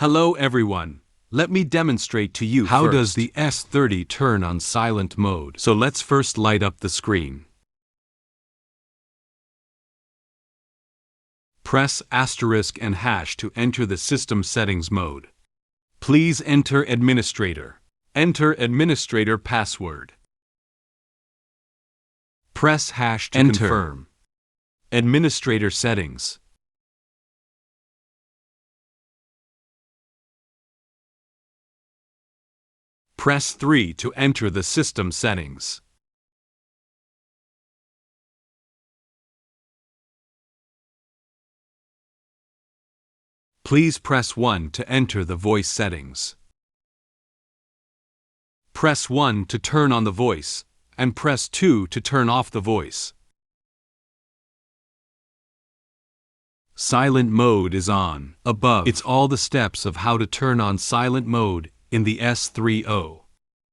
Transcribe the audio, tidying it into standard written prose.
Hello everyone. Let me demonstrate to you how does the S30 turn on silent mode. So let's first light up the screen. Press asterisk and hash to enter the system settings mode. Please enter administrator. Enter administrator password. Press hash to confirm. Administrator settings. Press 3 to enter the system settings. Please press 1 to enter the voice settings. Press 1 to turn on the voice, and press 2 to turn off the voice. Silent mode is on. Above, it's all the steps of how to turn on silent mode in the S30.